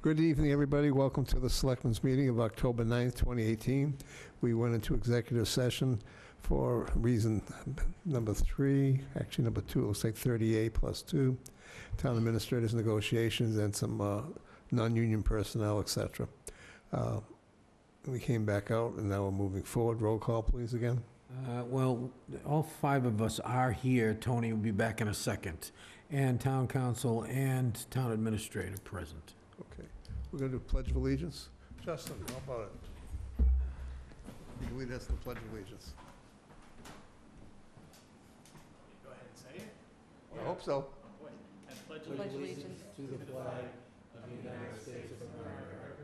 Good evening, everybody. Welcome to the Selectmen's meeting of October 9th, 2018. We went into executive session for reason number 3, actually number 2, it looks like 38 plus 2, town administrators negotiations and some non-union personnel, etc. We came back out and now we're moving forward. Roll call, please, again. Well, all 5 of us are here. Tony will be back in a second. And town council and town administrator present. Okay. We're going to do Pledge of Allegiance. Justin, how about it? You can lead us to the Pledge of Allegiance. Go ahead and say it. I hope so. I pledge Pledge allegiance to the flag of the United States of America,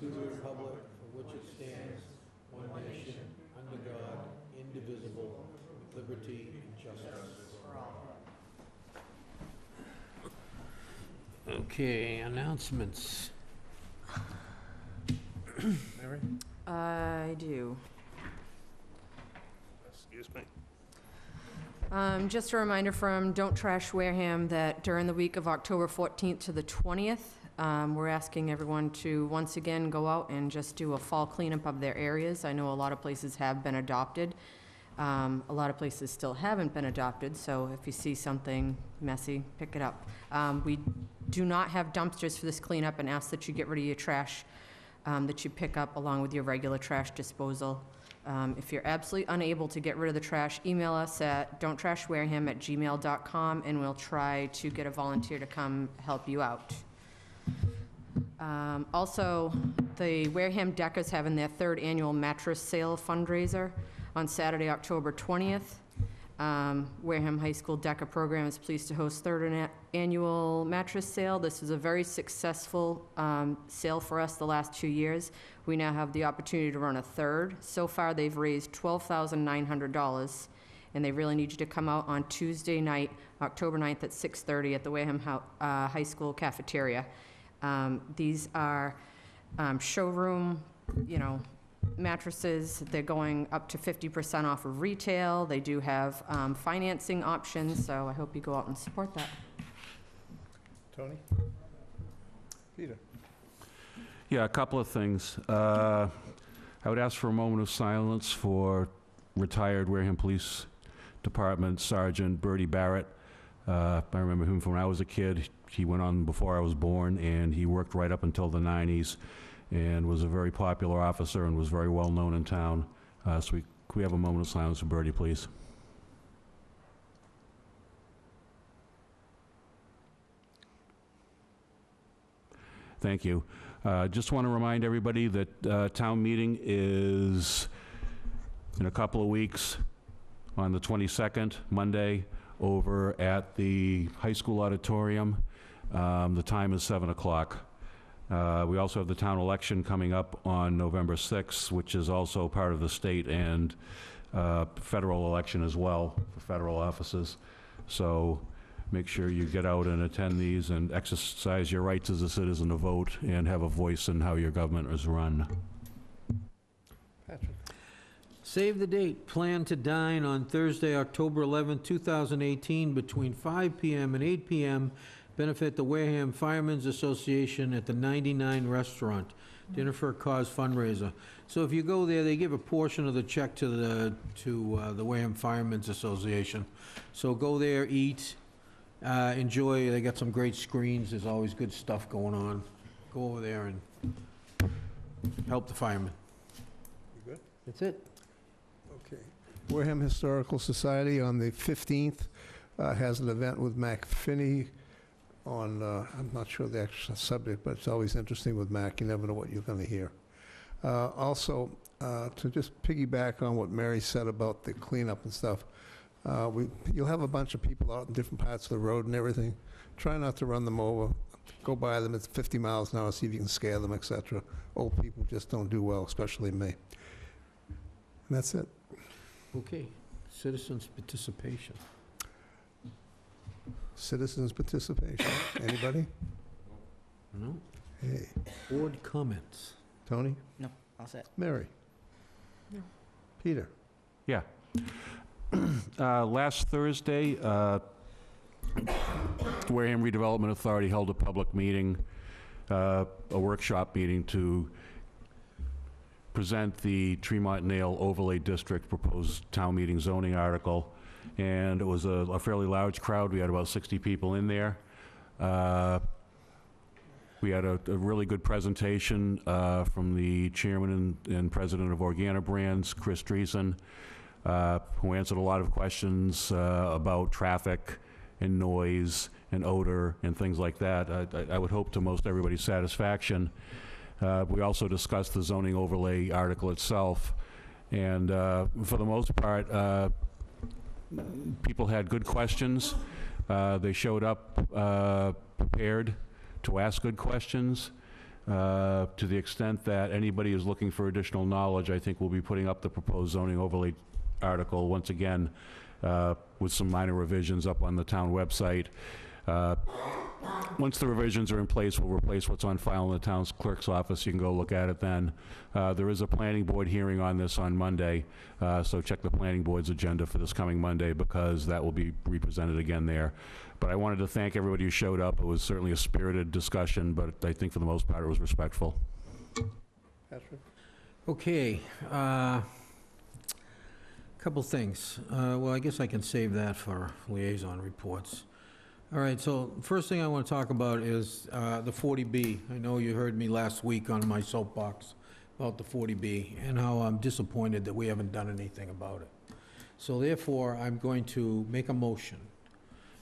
to the republic for which it stands, one nation, under God, indivisible, with liberty and justice for all. Okay, announcements. Mary? I do. Excuse me. Just a reminder from Don't Trash Wareham that during the week of October 14th to the 20th, we're asking everyone to once again go out and just do a fall cleanup of their areas. I know a lot of places have been adopted. A lot of places still haven't been adopted, so if you see something messy, pick it up. We do not have dumpsters for this cleanup and ask that you get rid of your trash that you pick up along with your regular trash disposal. If you're absolutely unable to get rid of the trash, email us at don'ttrashwareham@gmail.com and we'll try to get a volunteer to come help you out. Also, the Wareham Deck is having their 3rd annual mattress sale fundraiser on Saturday, October 20th. Wareham High School DECA program is pleased to host 3rd annual mattress sale. This is a very successful sale for us the last 2 years. We now have the opportunity to run a 3rd. So far, they've raised $12,900, and they really need you to come out on Tuesday night, October 9th at 6:30 at the Wareham High School cafeteria. These are showroom, mattresses. They're going up to 50% off of retail. They do have financing options, so I hope you go out and support that. Tony? Peter? Yeah, a couple of things. I would ask for a moment of silence for retired Wareham Police Department Sergeant Bertie Barrett. I remember him from when I was a kid. He went on before I was born, and he worked right up until the 90s and was a very popular officer and was very well known in town. So can we have a moment of silence for Bertie, please? Thank you. Just want to remind everybody that town meeting is in a couple of weeks on the 22nd, Monday, over at the high school auditorium. The time is 7 o'clock. We also have the town election coming up on November 6th, which is also part of the state and federal election as well for federal offices. So make sure you get out and attend these and exercise your rights as a citizen to vote and have a voice in how your government is run. Patrick? Save the date. Plan to dine on Thursday, October 11, 2018, between 5 p.m. and 8 p.m. Benefit the Wareham Firemen's Association at the 99 Restaurant. Dinner for a Cause fundraiser. So if you go there, they give a portion of the check to the Wareham Firemen's Association. So go there, eat, enjoy. They got some great screens. There's always good stuff going on. Go over there and help the firemen. You good? That's it. Okay. Wareham Historical Society on the 15th has an event with Mac Finney on, I'm not sure the actual subject, but it's always interesting with Mac. You never know what you're going to hear. Also, to just piggyback on what Mary said about the cleanup and stuff, you'll have a bunch of people out in different parts of the road and everything. Try not to run them over. Go by them at 50 miles an hour, see if you can scare them, etc. Old people just don't do well, especially me. And that's it. Okay. Citizens' participation. Citizens' participation. Anybody? No? Hey. Board comments. Tony? No, all set. Mary? No. Peter? Yeah. Last Thursday, Wareham Redevelopment Authority held a public meeting a workshop meeting to present the Tremont Nail Overlay District proposed town meeting zoning article. And it was a fairly large crowd. We had about 60 people in there. We had a really good presentation from the chairman and president of Organic Brands, Chris Dreesen, who answered a lot of questions about traffic and noise and odor and things like that. I would hope to most everybody's satisfaction. We also discussed the zoning overlay article itself, and for the most part, people had good questions. They showed up prepared to ask good questions. To the extent that anybody is looking for additional knowledge, I think we'll be putting up the proposed zoning overlay article once again with some minor revisions up on the town website. Once the revisions are in place, we'll replace what's on file in the town's clerk's office. You can go look at it then. There is a planning board hearing on this on Monday, so check the planning board's agenda for this coming Monday, because that will be represented again there. But I wanted to thank everybody who showed up. It was certainly a spirited discussion, but I think for the most part it was respectful. Patrick? Okay, couple things. Well, I guess I can save that for liaison reports. All right, so first thing I want to talk about is the 40B. I know you heard me last week on my soapbox about the 40B and how I'm disappointed that we haven't done anything about it. So therefore, I'm going to make a motion.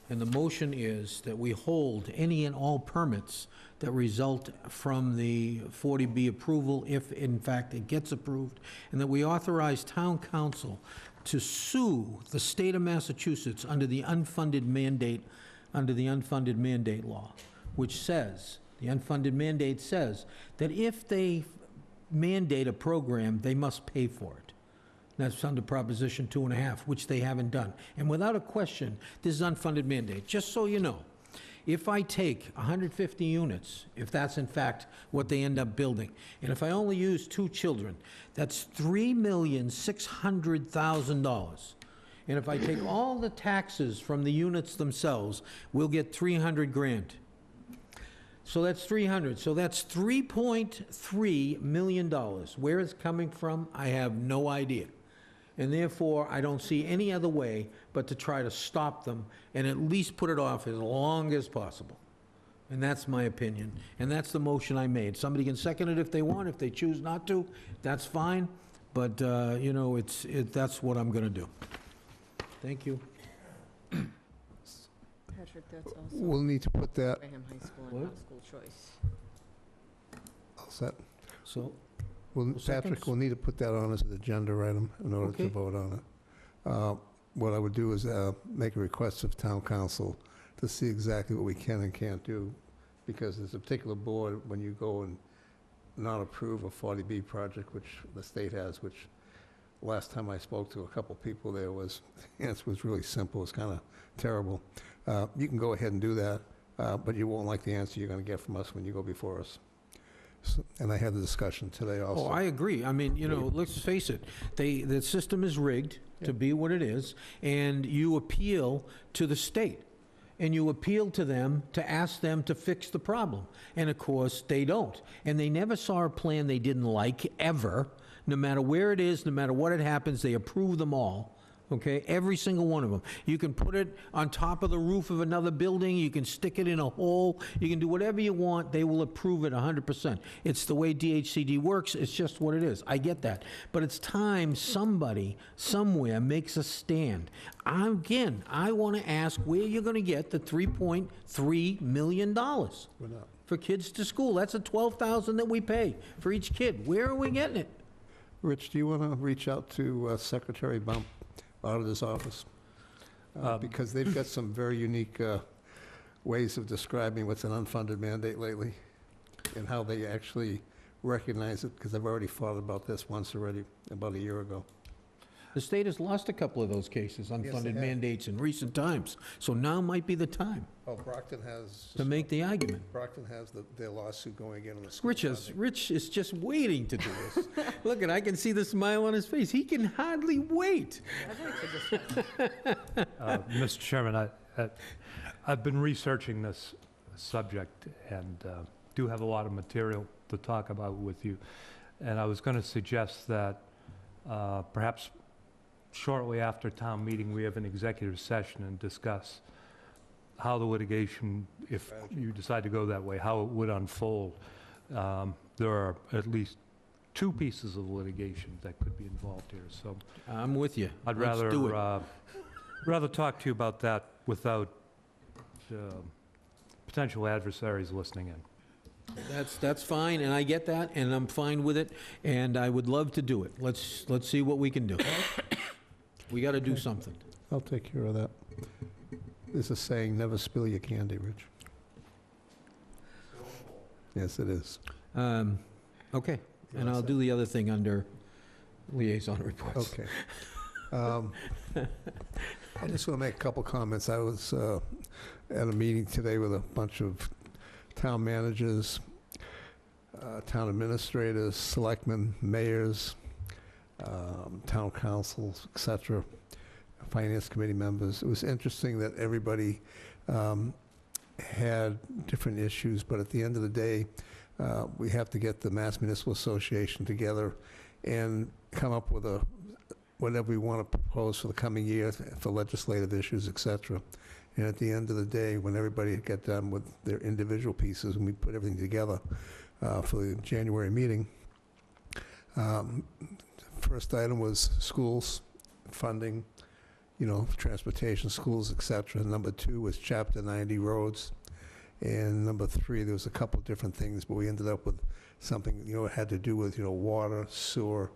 And the motion is that we hold any and all permits that result from the 40B approval, if in fact it gets approved, and that we authorize town council to sue the state of Massachusetts under the unfunded mandate law, which says, the unfunded mandate says, that if they mandate a program, they must pay for it. That's under Proposition 2.5, which they haven't done. And without a question, this is unfunded mandate. Just so you know, if I take 150 units, if that's in fact what they end up building, and if I only use 2 children, that's $3,600,000. And if I take all the taxes from the units themselves, we'll get 300 grand. So that's 300. So that's $3.3 million. Where it's coming from, I have no idea. And therefore, I don't see any other way but to try to stop them and at least put it off as long as possible. And that's my opinion. And that's the motion I made. Somebody can second it if they want. If they choose not to, that's fine. But, you know, that's what I'm going to do. Thank you. Patrick, that's also We'll need to put that, Wareham High School and What? not school choice. all set. So, Patrick, seconds? we'll need to put that on as an agenda item in order to Okay. vote on it. What I would do is make a request of town council to see exactly what we can and can't do, because there's a particular board, when you go and not approve a 40B project, which the state has, which last time I spoke to a couple people there was, the answer was really simple, it's kind of terrible. You can go ahead and do that, but you won't like the answer you're going to get from us when you go before us. And I had the discussion today also. oh, I agree. I mean, you know, let's face it. The system is rigged to be what it is, and you appeal to the state. And you appeal to them to ask them to fix the problem. And of course, they don't. And they never saw a plan they didn't like, ever. No matter where it is, no matter what it happens, they approve them all. Okay, every single one of them. You can put it on top of the roof of another building, you can stick it in a hole, you can do whatever you want, they will approve it 100%. It's the way DHCD works, it's just what it is. I get that. But it's time somebody, somewhere, makes a stand. Again, I want to ask where you're going to get the $3.3 million We're not. for kids to school. That's a $12,000 that we pay for each kid. Where are we getting it? Rich, do you want to reach out to Secretary Bump, Auditor's Office? Because they've got some very unique ways of describing what's an unfunded mandate lately, and how they actually recognize it, because I've already thought about this once already, about a year ago. The state has lost a couple of those cases, they unfunded have. mandates in recent times. So now might be the time Oh, Brockton has... to make the argument. Brockton has their lawsuit going again on the school Rich is just waiting to do this. Look, and I can see the smile on his face. He can hardly wait. I'd like to discuss. Mr. Chairman, I've been researching this subject, and do have a lot of material to talk about with you. And I was going to suggest that perhaps shortly after town meeting, we have an executive session and discuss how the litigation, if you decide to go that way, how it would unfold. There are at least 2 pieces of litigation that could be involved here, so I'm with you. I'd Let's do it. rather talk to you about that without potential adversaries listening in. That's fine, and I get that, and I'm fine with it, and I would love to do it. Let's see what we can do. We got to do something. I'll take care of that. There's a saying, never spill your candy, Rich. Yes, it is. Okay, and I'll do the other thing under liaison reports. Okay. I just want to make a couple comments. I was at a meeting today with a bunch of town managers, town administrators, selectmen, mayors, town councils, et cetera, finance committee members. It was interesting that everybody had different issues, but at the end of the day, we have to get the Mass Municipal Association together and come up with whatever we want to propose for the coming year for legislative issues, et cetera. And at the end of the day, when everybody got done with their individual pieces and we put everything together for the January meeting, first item was schools, funding, transportation, schools, et cetera. Number 2 was Chapter 90 roads. And number 3, there was a couple different things, but we ended up with something, it had to do with, water, sewer,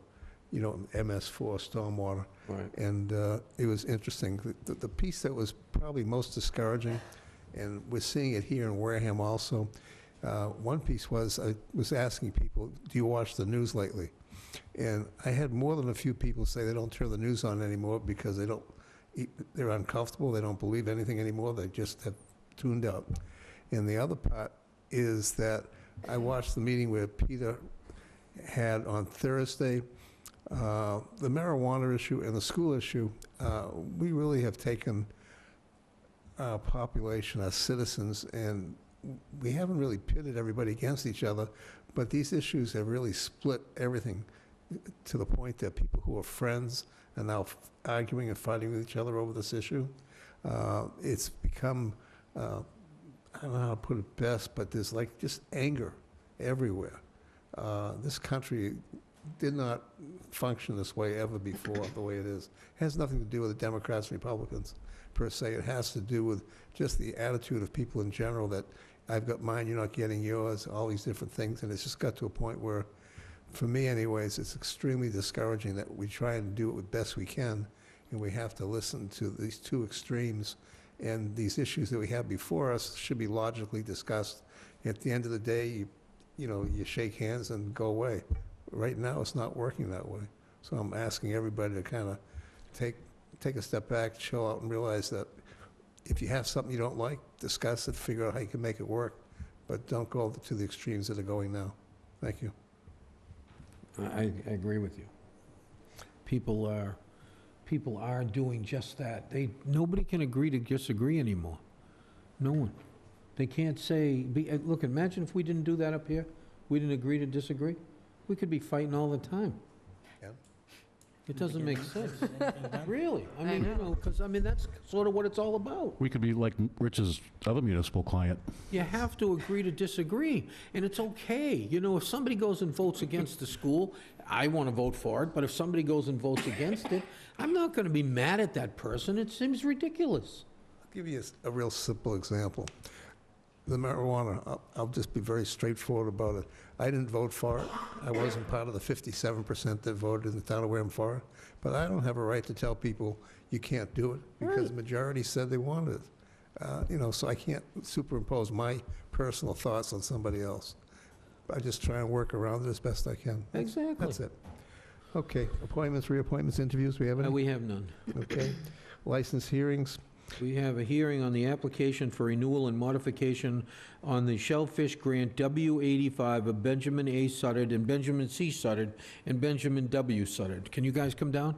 MS4, stormwater. Right. And it was interesting. The piece that was probably most discouraging, and we're seeing it here in Wareham also, one piece was, I was asking people, do you watch the news lately? And I had more than a few people say they don't turn the news on anymore because they're uncomfortable, they don't believe anything anymore, they just have tuned out. And the other part is that I watched the meeting where Peter had on Thursday, the marijuana issue and the school issue. We really have taken our population, our citizens, and we haven't really pitted everybody against each other, but these issues have really split everything to the point that people who are friends are now arguing and fighting with each other over this issue. It's become, I don't know how to put it best, but there's like just anger everywhere. This country did not function this way ever before, the way it is. It has nothing to do with the Democrats and Republicans, per se. It has to do with just the attitude of people in general that I've got mine, you're not getting yours, all these different things. And it's just got to a point where, for me anyways, it's extremely discouraging that we try and do it the best we can, and we have to listen to these 2 extremes. And these issues that we have before us should be logically discussed. At the end of the day, you shake hands and go away. Right now, it's not working that way. So I'm asking everybody to kind of take a step back, chill out, and realize that if you have something you don't like, discuss it, figure out how you can make it work, but don't go to the extremes that are going now. Thank you. I agree with you. People are doing just that. Nobody can agree to disagree anymore. No one. They can't say, look, imagine if we didn't do that up here. We didn't agree to disagree. We could be fighting all the time. Yeah. It doesn't make sense. Really. I I mean, know. because, that's sort of what it's all about. We could be like Rich's other municipal client. You have to agree to disagree, and it's okay. If somebody goes and votes against the school, I want to vote for it, but if somebody goes and votes against it, I'm not going to be mad at that person. It seems ridiculous. I'll give you a real simple example. The marijuana, I'll just be very straightforward about it. I didn't vote for it. I wasn't part of the 57% that voted in the town of Wareham for it. But I don't have a right to tell people you can't do it because the majority said they wanted it. So I can't superimpose my personal thoughts on somebody else. I just try and work around it as best I can. Exactly. That's it. Okay, appointments, reappointments, interviews, we have any? We have none. Okay. License hearings. We have a hearing on the application for renewal and modification on the Shellfish Grant W-85 of Benjamin A. Suttard and Benjamin C. Suttard and Benjamin W. Suttard. Can you guys come down?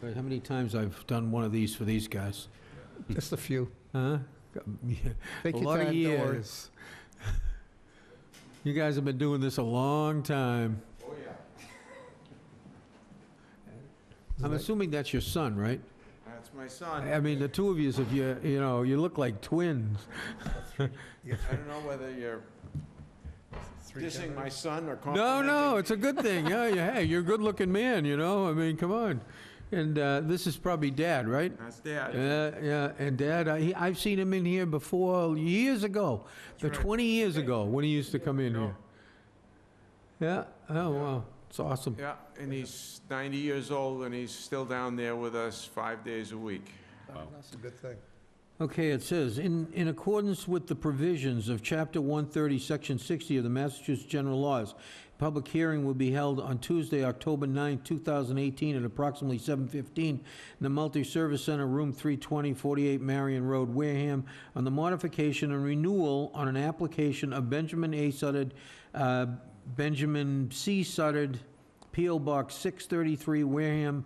How many times I've done one of these for these guys? Just a few. Huh? Take A your lot of time, don't worry. years. You guys have been doing this a long time. Oh, yeah. I'm assuming that's your son, right? That's my son. I mean, the two of you, if you look like twins. I don't know whether you're dissing my son or No, complimenting. no, it's a good thing. Hey, you're a good-looking man, I mean, come on. And this is probably Dad, right? That's Dad. Yeah, and Dad, I've seen him in here before, years ago, right. 20 years ago, when he used to come in here. Yeah, oh, wow, it's awesome. Yeah, and he's 90 years old, and he's still down there with us 5 days a week. That's a good thing. Okay, it says, in accordance with the provisions of Chapter 130, Section 60 of the Massachusetts General Laws, public hearing will be held on Tuesday, October 9, 2018, at approximately 7:15 in the Multi-Service Center, Room 320, 48 Marion Road, Wareham, on the modification and renewal on an application of Benjamin A. Suddard, Benjamin C. Suddard, P.O. Box 633, Wareham,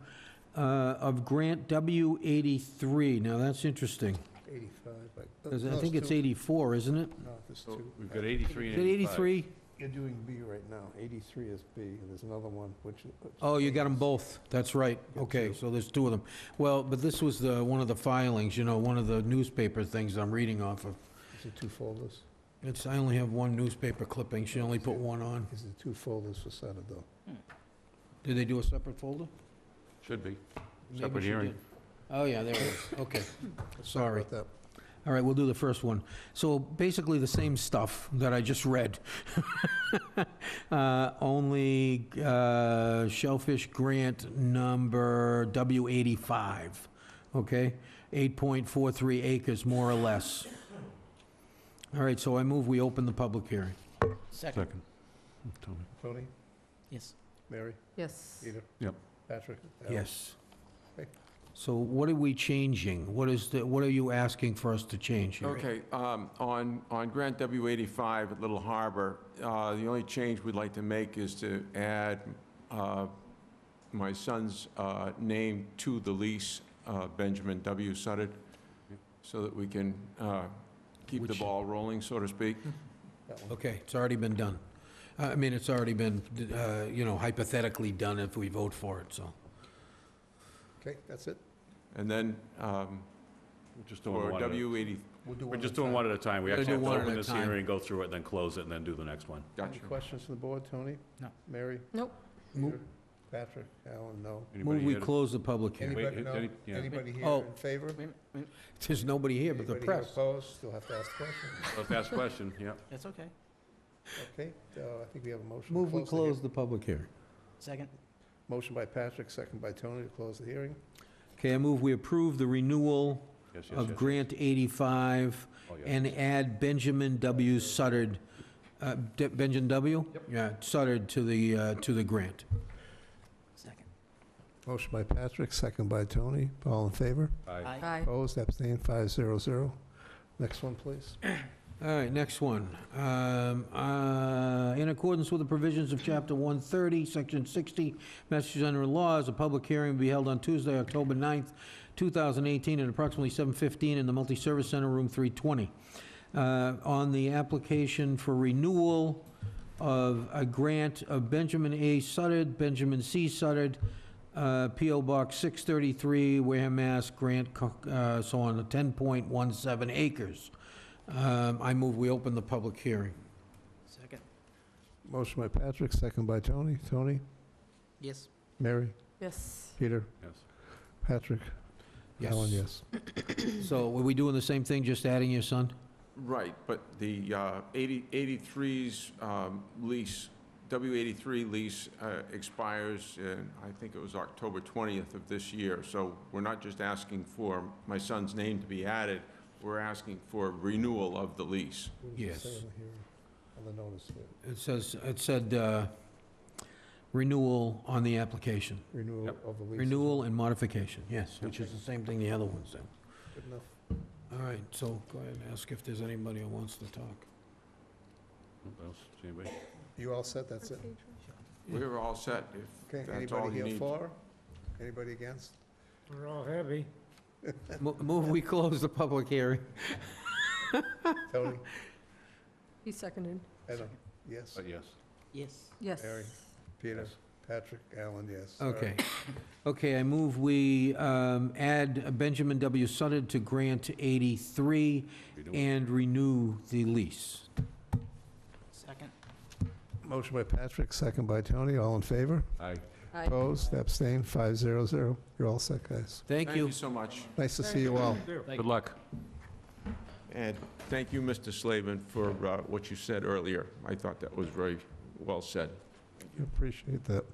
of Grant W83. Now, that's interesting. 85, but... 'Cause I no, think it's two. 84, isn't it? No, there's So two. we've got 83 Is and it 85. 83? You're doing B right now. 83 is B, and there's another one, which... Oh, you got them both. That's right. Yeah, Okay, two. so there's two of them. Well, but this was one of the filings, one of the newspaper things I'm reading off of. Is it two folders? I only have one newspaper clipping. She only put one on. Is it two folders for Senate, though? Did they do a separate folder? Should be. Maybe Separate she hearing. did. Oh, yeah, there it is. Okay. Sorry. About that. All right, we'll do the first one. So basically the same stuff that I just read. Only Shellfish Grant number W85, okay? 8.43 acres, more or less. All right, so I move we open the public hearing. Second. Second. Tony. Tony? Yes. Mary? Yes. Peter? Yep. Patrick? Al? Yes. Okay. So what are we changing? What are you asking for us to change here? Okay, on Grant W85 at Little Harbor, the only change we'd like to make is to add my son's name to the lease, Benjamin W. Suddard, so that we can keep the Which- ball rolling, so to speak. That one. Okay, it's already been done. I mean, it's already been, hypothetically done if we vote for it, so. Okay, that's it? And then We're just doing for one at a- W80, We'll do We're one just at a doing time. one at a time. We Gotta actually do have to one at open a this time. hearing, go through it, then close it, and then do the next one. gotcha. Any questions from the board, Tony? No. Mary? Nope. Peter? Patrick? Alan, no? Anybody Move we here to- close the public hearing. Wait, Anybody, no? any- yeah. Anybody here Oh. in favor? Wait, wait, There's nobody here but the Anybody here press. opposed? Still have to ask questions. Let's ask a question, yeah. that's okay. Okay, I think we have a motion. to Move we the close the public hearing. Second. Motion by Patrick, second by Tony to close the hearing. Okay, I move we approve the renewal Yes, yes, of yes. Grant 85 Oh, yeah. and add Benjamin W. Suddard, Benjamin W? Yeah, Suddard to the grant. Second. Motion by Patrick, second by Tony. All in favor? Aye. Aye. Opposed, abstained, 500. Next one, please. All right, next one. In accordance with the provisions of Chapter 130, Section 60, Massachusetts General Laws, a public hearing will be held on Tuesday, October 9th, 2018, at approximately 7:15 in the Multi-Service Center, Room 320, on the application for renewal of a grant of Benjamin A. Suddard, Benjamin C. Suddard, P.O. Box 633, Wareham, Mass., grant, so on, 10.17 acres. I move we open the public hearing. Second. Motion by Patrick, second by Tony. Tony? Yes. Mary? Yes. Peter? Yes. Patrick? Alan, yes. So were we doing the same thing, just adding your son? Right, but the 83's lease, W83 lease expires in, I think it was October 20th of this year. So we're not just asking for my son's name to be added, we're asking for renewal of the lease. What does it Yes. say on the hearing, on the notice here? It said renewal on the application. Renewal Yep. of the lease. Renewal and modification, yes, which is the same thing the other one said. Good enough. All right, so go ahead and ask if there's anybody who wants to talk. What else? Anybody? You all set? That's it? We're all set Okay, if that's all anybody you here need. for? Anybody against? We're all happy. Move we close the public hearing. Tony? He seconded. Adam? Yes? Yes. Yes. Yes. Mary? Peter? Yes. Patrick? Alan, yes. Okay. Okay, I move we add Benjamin W. Sutton to grant 83 and renew the lease. Second. Motion by Patrick, second by Tony, all in favor? Aye. Aye. Opposed, abstained, 500. You're all set, guys. Thank you. so much. Nice to see you all. Good luck. And thank you, Mr. Slavin, for what you said earlier. I thought that was very well said. Appreciate that.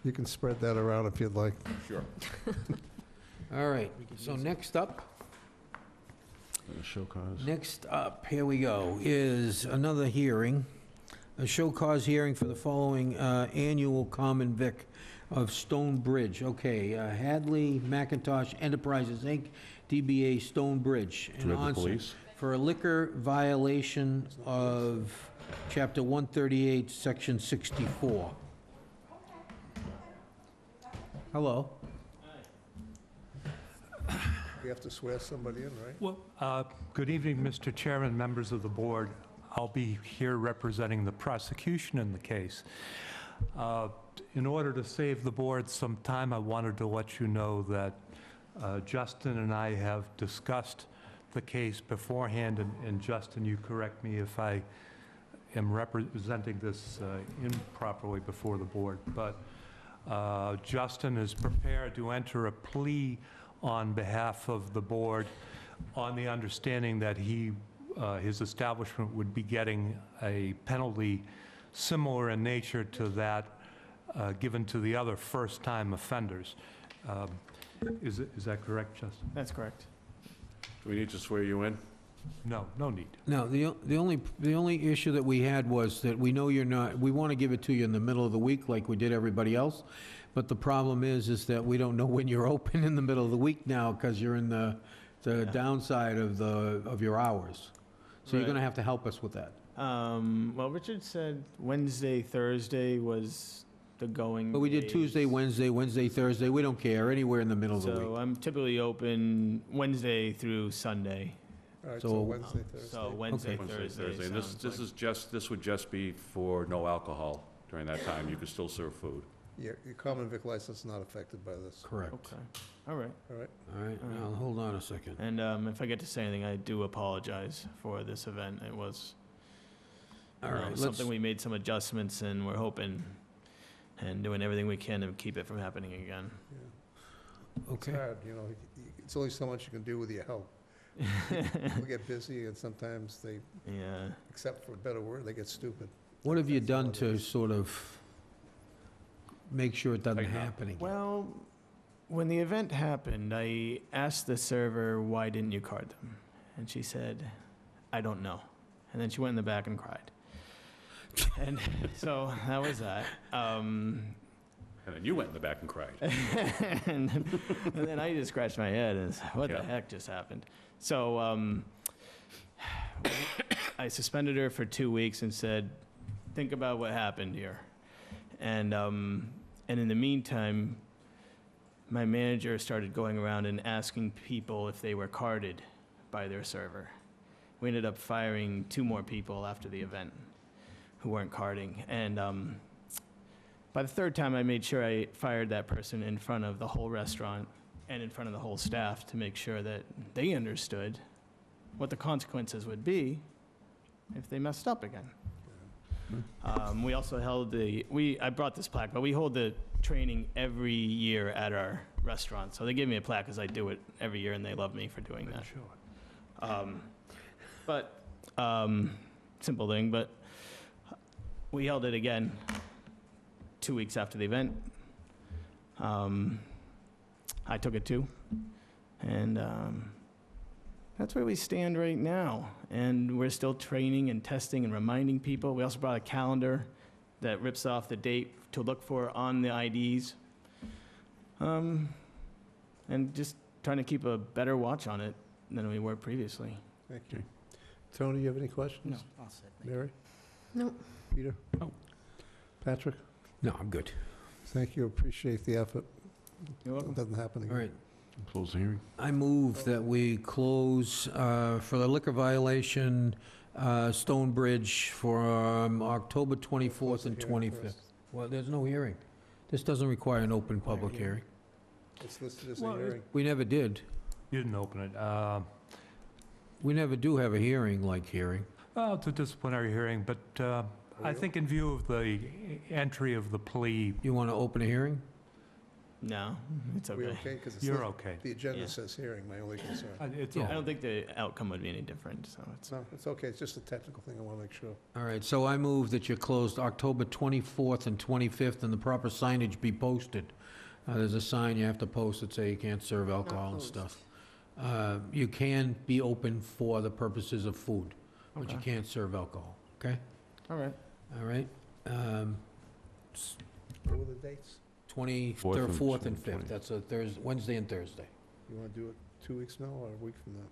You can spread that around if you'd like. Sure. All right, so next up, Show cause. next up, here we go, is another hearing, a show cause hearing for the following annual common vic of Stone Bridge. Okay, Hadley McIntosh Enterprises, Inc., DBA Stone Bridge. Do we have the and on- police? For a liquor violation of Chapter 138, Section 64. Hello? We have to swear somebody in, right? Well, good evening, Mr. Chairman, members of the board. I'll be here representing the prosecution in the case. In order to save the board some time, I wanted to let you know that Justin and I have discussed the case beforehand, and Justin, you correct me if I am representing this improperly before the board, but Justin is prepared to enter a plea on behalf of the board on the understanding that his establishment would be getting a penalty similar in nature to that given to the other first-time offenders. Is that correct, Justin? That's correct. Do we need to swear you in? No, no need. No, the only issue that we had was that we know you're not, we want to give it to you in the middle of the week like we did everybody else, but the problem is that we don't know when you're open in the middle of the week now because you're in the downside of your hours. So you're Right. going to have to help us with that. Well, Richard said Wednesday, Thursday was the going. But we did days. Tuesday, Wednesday, Thursday, we don't care, anywhere in the middle of the So week. I'm typically open Wednesday through Sunday. All right, So- so Wednesday, Thursday. So Wednesday, Okay. Thursday. And this sounds like- this would just be for no alcohol during that time. You could still serve food. Your common vic license is not affected by this, Correct. Okay, all right. all right? All right, now, hold on a second. And if I get to say anything, I do apologize for this event. It was All right, let's, something we made some adjustments, and we're hoping and doing everything we can to keep it from happening again. It's okay. hard, it's only so much you can do with your help. People get busy, and sometimes they, Yeah. except for a better word, they get stupid. What have you That's all done it to is. sort of make sure it doesn't Tighten up. happen again? Well, when the event happened, I asked the server, why didn't you card them? And she said, I don't know. And then she went in the back and cried. And so that was that. And then you went in the back and cried. and then I just scratched my head and said, what Yeah. the heck just happened? So I suspended her for 2 weeks and said, think about what happened here. And in the meantime, my manager started going around and asking people if they were carded by their server. We ended up firing 2 more people after the event who weren't carding. And by the 3rd time, I made sure I fired that person in front of the whole restaurant and in front of the whole staff to make sure that they understood what the consequences would be if they messed up again. We also held I brought this plaque, but we hold the training every year at our restaurant. So they gave me a plaque because I do it every year and they love me for doing that. Simple thing, but we held it again 2 weeks after the event. I took it too. And that's where we stand right now. And we're still training and testing and reminding people. We also brought a calendar that rips off the date to look for on the IDs. And just trying to keep a better watch on it than we were previously. Thank you. Tony, you have any questions? No, all set. Thank you. Mary? No. Peter? No. Patrick? No, I'm good. Thank you, appreciate the effort. You're welcome. It doesn't happen All again. right, Close the hearing. I move that we close for the liquor violation, Stonebridge for October 24th and Close the hearing 25th. first. Well, there's no hearing. This doesn't require an open public hearing. It's listed as a Well, hearing. We never did. You didn't open it. We never do have a hearing like hearing. Well, it's a disciplinary hearing, but I think in view of the entry of the plea, You want to open a hearing? No, it's We okay. okay? Because you're okay. the agenda Yeah. says hearing, my only concern. It's Yeah. I all don't think the outcome would be any different, so it's. No, it's okay, it's just a technical thing, I want to make sure. All right, so I move that you closed October 24th and 25th, and the proper signage be posted. There's a sign you have to post that say you can't serve alcohol and closed. stuff. You can be open for the purposes of food, but you Okay. can't serve alcohol, okay? All right. All right? What were the dates? 24th, 4th, and 20th. 5th. That's a Thursday, Wednesday and Thursday. You want to do it 2 weeks now or a week from now?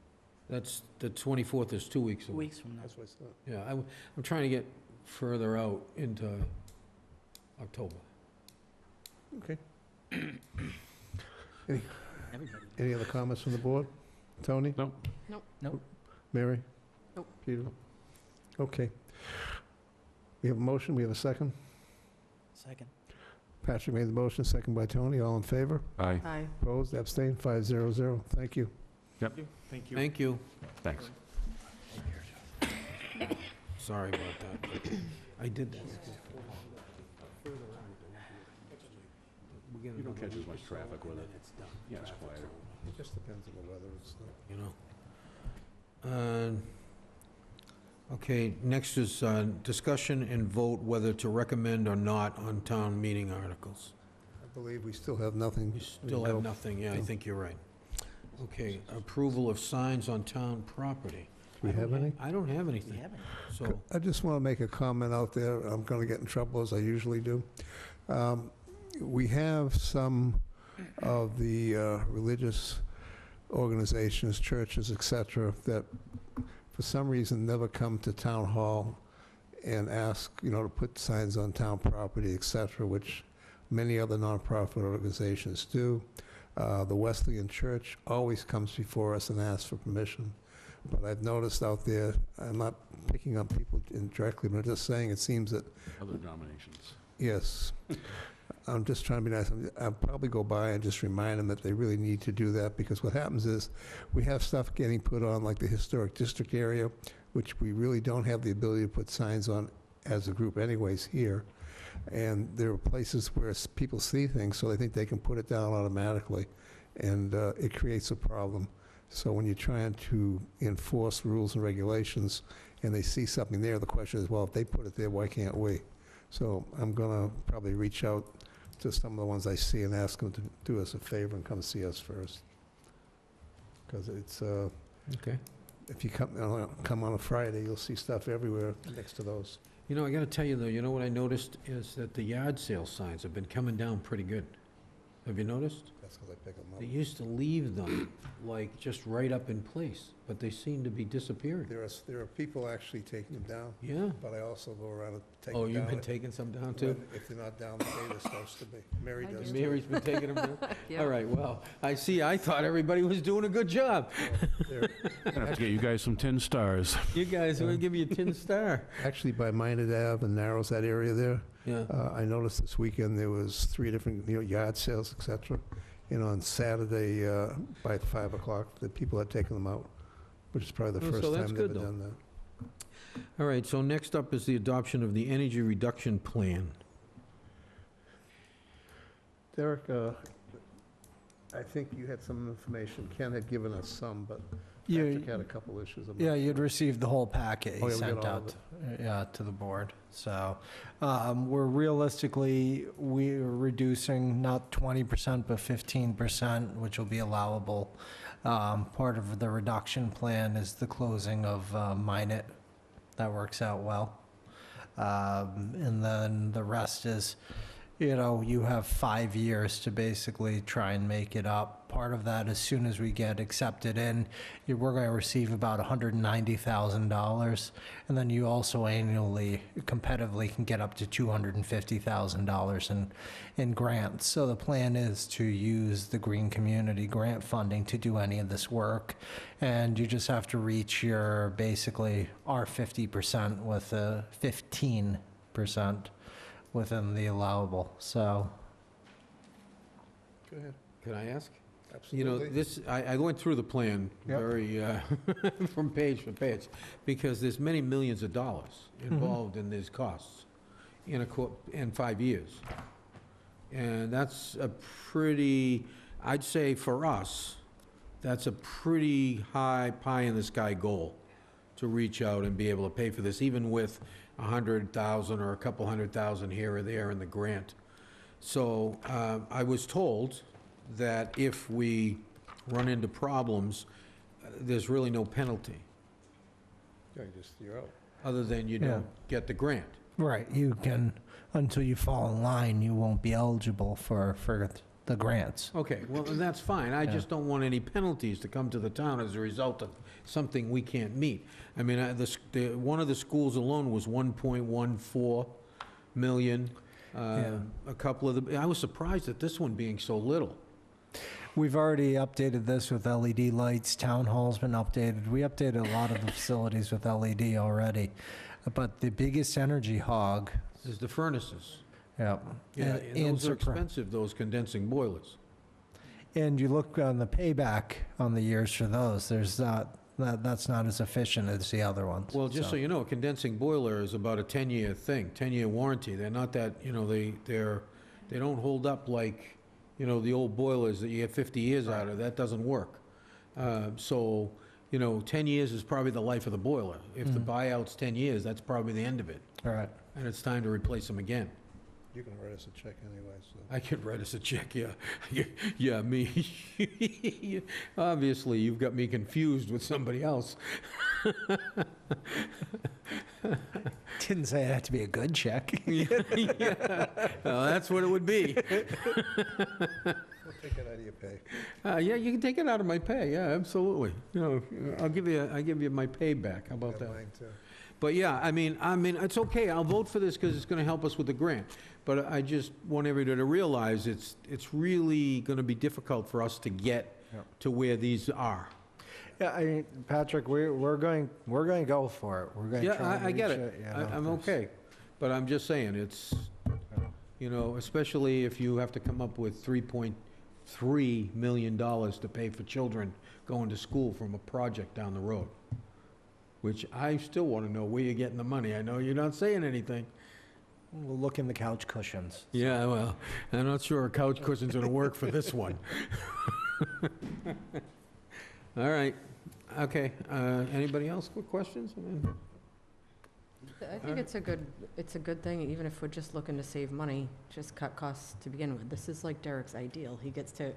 That's, the 24th is 2 weeks 2 away. weeks from now. That's what I thought. Yeah, I'm trying to get further out into October. Okay. Everybody. Any other comments from the board? Tony? No. Nope. Mary? Nope. Peter? Okay. We have a motion, we have a second. Second. Patrick made the motion, second by Tony, all in favor? Aye. Aye. Opposed, abstained, 500. Thank you. Thank you. Thank you. Thanks. Sorry about that. I did that. You don't catch as much traffic with it. Yeah, it's quieter. It just depends on the weather and stuff. You know. Okay, next is discussion and vote whether to recommend or not on town meeting articles. I believe we still have nothing. We still have nothing, yeah, I think you're right. Okay, approval of signs on town property. Do we have any? I don't have We anything, haven't. so, I just want to make a comment out there. I'm going to get in trouble, as I usually do. We have some of the religious organizations, churches, et cetera, that for some reason never come to town hall and ask, to put signs on town property, et cetera, which many other nonprofit organizations do. The Wesleyan Church always comes before us and asks for permission. But I've noticed out there, I'm not picking up people indirectly, but I'm just saying it seems that, Other denominations. yes, I'm just trying to be nice. I'll probably go by and just remind them that they really need to do that, because what happens is, we have stuff getting put on, like the historic district area, which we really don't have the ability to put signs on as a group anyways here. And there are places where people see things, so they think they can put it down automatically, and it creates a problem. So when you're trying to enforce rules and regulations, and they see something there, the question is, well, if they put it there, why can't we? So I'm gonna probably reach out to some of the ones I see and ask them to do us a favor and come see us first. Because it's, okay. if you come on a Friday, you'll see stuff everywhere next to those. I gotta tell you though, what I noticed is that the yard sale signs have been coming down pretty good. Have you noticed? That's because I pick them They up. used to leave them, just right up in place, but they seem to be disappearing. There are people actually taking them down, Yeah. but I also go around and take Oh, them down. you've been taking some down too? If they're not down the day they're supposed to be. Mary I does do. too. Mary's been taking them down? Yeah. All right, well, I thought everybody was doing a good job. They're I'm gonna have to get you guys some tin stars. You guys, we're gonna give you a tin star. actually by Minot Ave and Narrows, that area there. Yeah. I noticed this weekend there was 3 different, yard sales, et cetera. And on Saturday, by 5 o'clock, the people had taken them out, which is probably the Oh, so first that's time they've good, ever though. done that. All right, so next up is the adoption of the energy reduction plan. Derek, I think you had some information. Ken had given us some, but Patrick had a couple issues. I'm not Yeah, sure. you'd received the whole packet Oh, he yeah, we got sent all of out to the board. So we're reducing not 20%, but 15%, which will be allowable. Part of the reduction plan is the closing of Minot. That works out well. And then the rest is you have 5 years to basically try and make it up. Part of that, as soon as we get accepted in, we're going to receive about $190,000. And then you also annually, competitively, can get up to $250,000 in grants. So the plan is to use the Green Community Grant funding to do any of this work. And you just have to reach basically our 50% with a 15% within the allowable, so. Go ahead. Can I ask? Absolutely. I went through the plan Yep. very, from page to page, because there's many millions of dollars involved in these costs in 5 years. And that's a pretty, I'd say for us, that's a pretty high pie-in-the-sky goal to reach out and be able to pay for this, even with 100,000 or a couple 100,000 here or there in the grant. So I was told that if we run into problems, there's really no penalty, Yeah, you're out. other than you Yeah. don't get the grant. Right, you can, until you fall in line, you won't be eligible for the grants. Okay, well, and that's fine. I just don't want any penalties to come to the town as a result of something we can't meet. I mean, one of the schools alone was 1.14 million. A couple of I was surprised at this one being so little. We've already updated this with LED lights, town hall's been updated, we updated a lot of the facilities with LED already. But the biggest energy hog, Is the furnaces. yeah. Yeah, and those are surpri- expensive, those condensing boilers. And you look on the payback on the years for those, that's not as efficient as the other ones. Well, just so you know, a condensing boiler is about a 10-year thing, 10-year warranty. They're not that, they don't hold up like, the old boilers that you get 50 years out of. That doesn't work. So, 10 years is probably the life of the boiler. If the buyout's 10 years, that's probably the end of it, All right. and it's time to replace them again. You can write us a check anyway, so. I could write us a check, yeah. Yeah, me. Obviously, you've got me confused with somebody else. Didn't say it had to be a good check. Yeah. Well, that's what it would be. We'll take it out of your pay. Yeah, you can take it out of my pay, yeah, absolutely. I'll give you my pay back, how about Got that? mine, too. But yeah, I mean, it's okay, I'll vote for this because it's gonna help us with the grant. But I just want everybody to realize it's really gonna be difficult for us to get Yeah. to where these are. Yeah, I mean, Patrick, we're going to go for it. We're going to try Yeah, and I get reach it. you know, I'm there's- okay. But I'm just saying, it's, especially if you have to come up with $3.3 million to pay for children going to school from a project down the road, which I still want to know where you're getting the money. I know you're not saying anything. We'll look in the couch cushions. Yeah, well, I'm not sure a couch cushion's going to work for this one. All right, okay. Anybody else with questions? I think it's a good thing, even if we're just looking to save money, just cut costs to begin with. This is like Derek's ideal. He gets to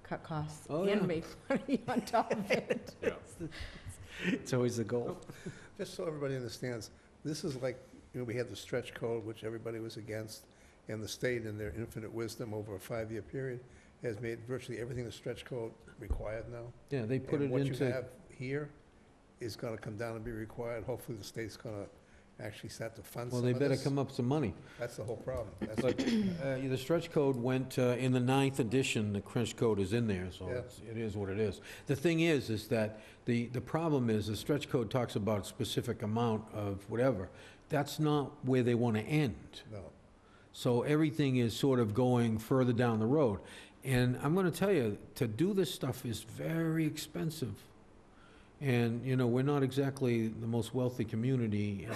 cut costs Oh, yeah. and make money on top of it. It's always the goal. Just so everybody understands, this is like, we had the stretch code, which everybody was against, and the state, in their infinite wisdom over a 5-year period, has made virtually everything the stretch code required now. Yeah, they put And it what you into, have here is gonna come down and be required. Hopefully, the state's gonna actually start to fund well, some they of better this. come up with some money. That's the whole problem. That's But the stretch code went, in the 9th edition, the stretch code is in there, so Yeah. it is what it is. The thing is that the problem is, the stretch code talks about a specific amount of whatever. That's not where they want to end. No. So everything is sort of going further down the road. And I'm going to tell you, to do this stuff is very expensive. And, we're not exactly the most wealthy community.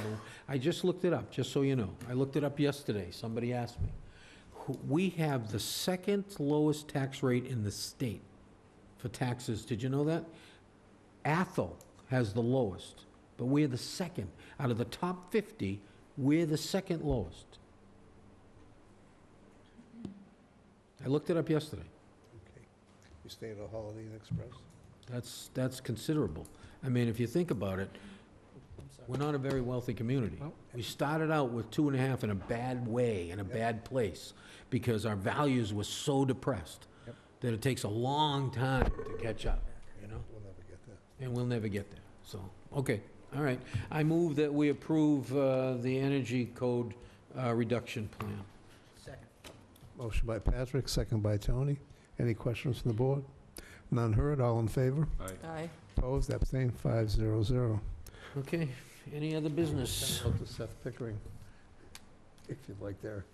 I just looked it up, just so you know. I looked it up yesterday. Somebody asked me. We have the second lowest tax rate in the state for taxes. Did you know that? Athol has the lowest, but we're the second. Out of the top 50, we're the second lowest. I looked it up yesterday. Okay. You stay at a Holiday Inn Express? That's considerable. I mean, if you think about it, I'm sorry. We're not a very wealthy community. Well- We started out with 2.5 in a bad way, in a bad place, because our values were so depressed Yep. that it takes a long time to catch up, you know? We'll never get there. And we'll never get there, so, okay, all right. I move that we approve the energy code reduction plan. Second. Motion by Patrick, second by Tony. Any questions from the board? None heard, all in favor? Aye. Opposed, abstained, 500. Okay, any other business? Out to Seth Pickering, if you'd like there.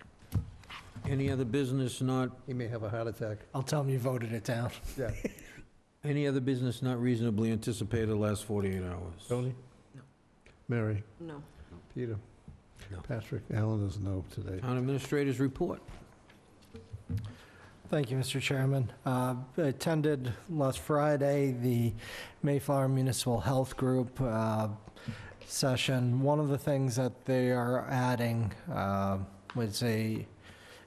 Any other business not, He may have a heart attack. I'll tell him you voted it down. Yeah. any other business not reasonably anticipated the last 48 hours? Tony? No. Mary? No. Peter? No. Patrick? Alan is no today. Town administrators report. Thank you, Mr. Chairman. I attended last Friday the Mayflower Municipal Health Group session. One of the things that they are adding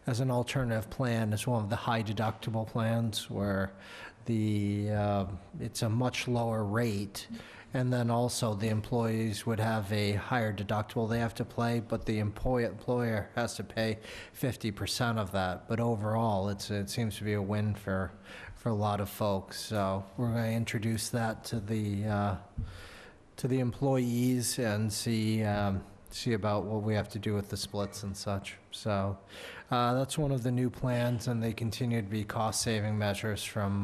as an alternative plan is one of the high deductible plans where it's a much lower rate. And then also the employees would have a higher deductible they have to pay, but the employer has to pay 50% of that. But overall, it seems to be a win for a lot of folks. So we're going to introduce that to the employees and see about what we have to do with the splits and such. So that's one of the new plans, and they continue to be cost-saving measures from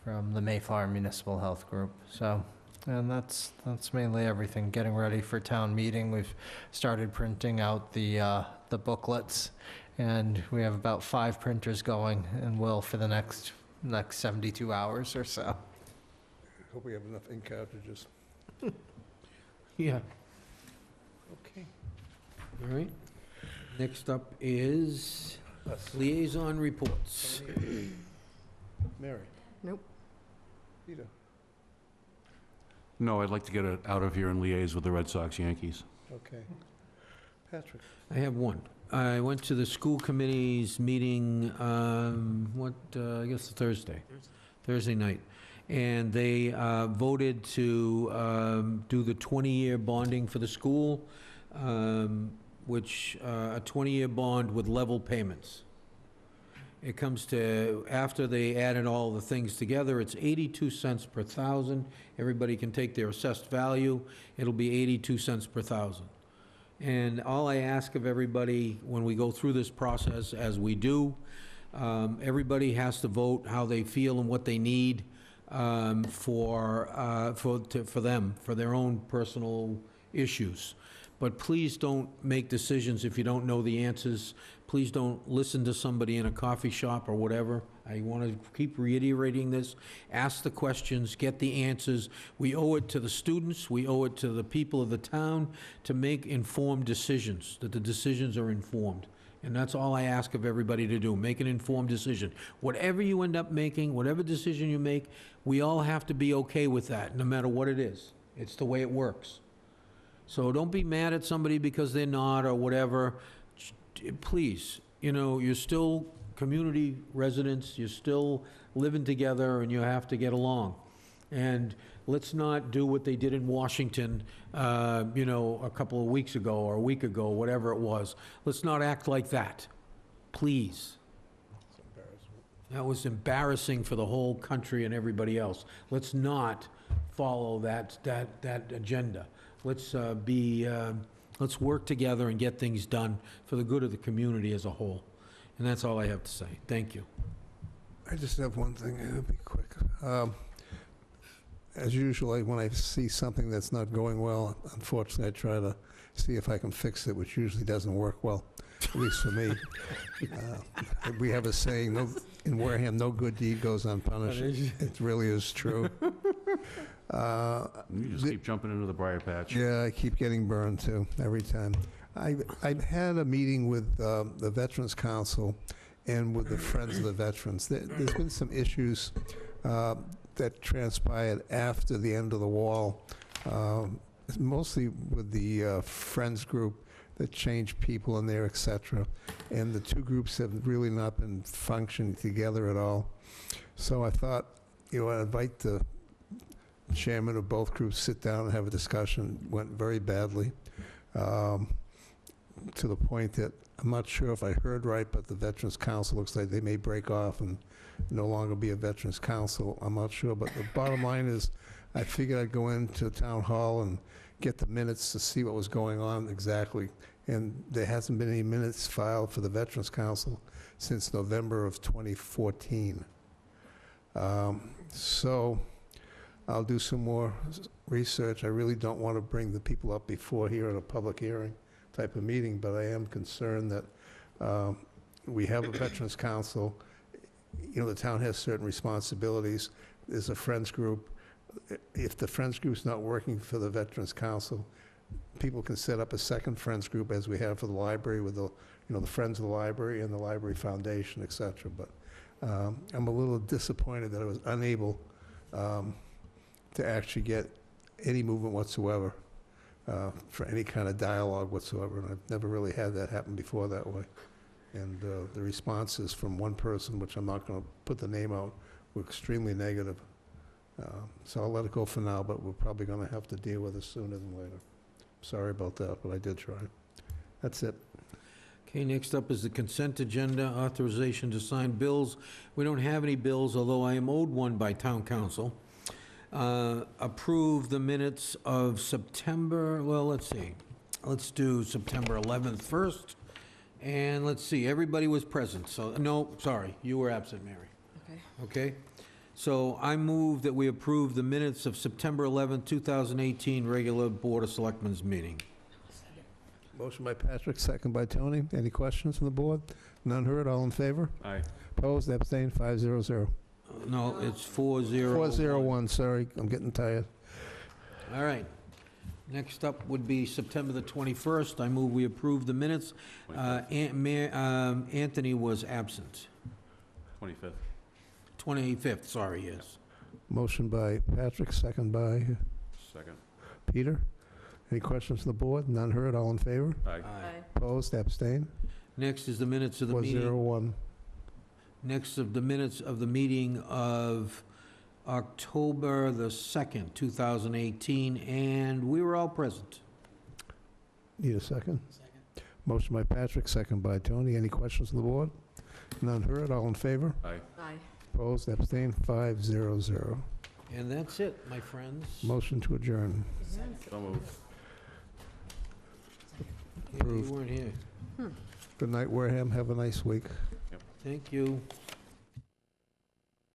the Mayflower Municipal Health Group. So. And that's mainly everything. Getting ready for town meeting. We've started printing out the booklets, and we have about 5 printers going, and will for the next 72 hours or so. Hope we have enough ink cartridges. Yeah. Okay. All right. Next up is liaison reports. Mary? Nope. Peter? No, I'd like to get it out of here and liaise with the Red Sox Yankees. Okay. Patrick? I have one. I went to the school committee's meeting, I guess Thursday night. And they voted to do the 20-year bonding for the school, which a 20-year bond with level payments. It comes to, after they added all the things together, it's 82 cents per thousand. Everybody can take their assessed value. It'll be 82 cents per thousand. And all I ask of everybody when we go through this process, as we do, everybody has to vote how they feel and what they need for them, for their own personal issues. But please don't make decisions if you don't know the answers. Please don't listen to somebody in a coffee shop or whatever. I want to keep reiterating this. Ask the questions, get the answers. We owe it to the students, we owe it to the people of the town to make informed decisions, that the decisions are informed. And that's all I ask of everybody to do, make an informed decision. Whatever you end up making, whatever decision you make, we all have to be okay with that, no matter what it is. It's the way it works. So don't be mad at somebody because they're not or whatever. Please, you're still community residents, you're still living together, and you have to get along. And let's not do what they did in Washington, a couple of weeks ago or a week ago, whatever it was. Let's not act like that, please. That was embarrassing for the whole country and everybody else. Let's not follow that agenda. Let's work together and get things done for the good of the community as a whole. And that's all I have to say. Thank you. I just have one thing, it'll be quick. As usual, when I see something that's not going well, unfortunately, I try to see if I can fix it, which usually doesn't work well, at least for me. We have a saying, in Wareham, no good deed goes unpunished. It really is true. You just keep jumping into the briar patch. Yeah, I keep getting burned too, every time. I've had a meeting with the Veterans Council and with the Friends of the Veterans. There's been some issues that transpired after the end of the wall, mostly with the Friends group that changed people in there, et cetera. And the two groups have really not been functioning together at all. So I thought, I'd invite the chairman of both groups sit down and have a discussion. Went very badly, to the point that I'm not sure if I heard right, but the Veterans Council looks like they may break off and no longer be a Veterans Council. I'm not sure, but the bottom line is, I figured I'd go into town hall and get the minutes to see what was going on exactly. And there hasn't been any minutes filed for the Veterans Council since November of 2014. So I'll do some more research. I really don't want to bring the people up before here at a public hearing type of meeting, but I am concerned that we have a Veterans Council. You know, the town has certain responsibilities. There's a Friends group. If the Friends group's not working for the Veterans Council, people can set up a second Friends group, as we have for the library, with the, you know, the Friends of the Library and the Library Foundation, et cetera. But I'm a little disappointed that I was unable to actually get any movement whatsoever for any kind of dialogue whatsoever, and I've never really had that happen before that way. And the responses from one person, which I'm not going to put the name out, were extremely negative. So I'll let it go for now, but we're probably going to have to deal with it sooner than later. Sorry about that, but I did try. That's it. Okay, next up is the consent agenda, authorization to sign bills. We don't have any bills, although I am owed one by town council. Approve the minutes of September, well, let's see. Let's do September 11th first. And let's see, everybody was present, so, no, sorry, you were absent, Mary. Okay. Okay? So I move that we approve the minutes of September 11th, 2018, regular Board of Selectmen's meeting. Motion by Patrick, second by Tony. Any questions from the board? None heard, all in favor? Aye. Opposed, abstained, 500. No, it's 4-0. 401, sorry, I'm getting tired. All right. Next up would be September the 21st. I move we approve the minutes. Anthony was absent. 25th. 25th, sorry, yes. Motion by Patrick, second by Second. Peter. Any questions from the board? None heard, all in favor? Aye. Opposed, abstained, Next is the minutes of the meeting. 401. Next of the minutes of the meeting of October the 2nd, 2018, and we were all present. Need a second? Second. Motion by Patrick, second by Tony. Any questions from the board? None heard, all in favor? Aye. Aye. Opposed, abstained, 500. And that's it, my friends. Motion to adjourn. So moved. Yeah, you weren't here. Good night, Wareham. Have a nice week. Thank you.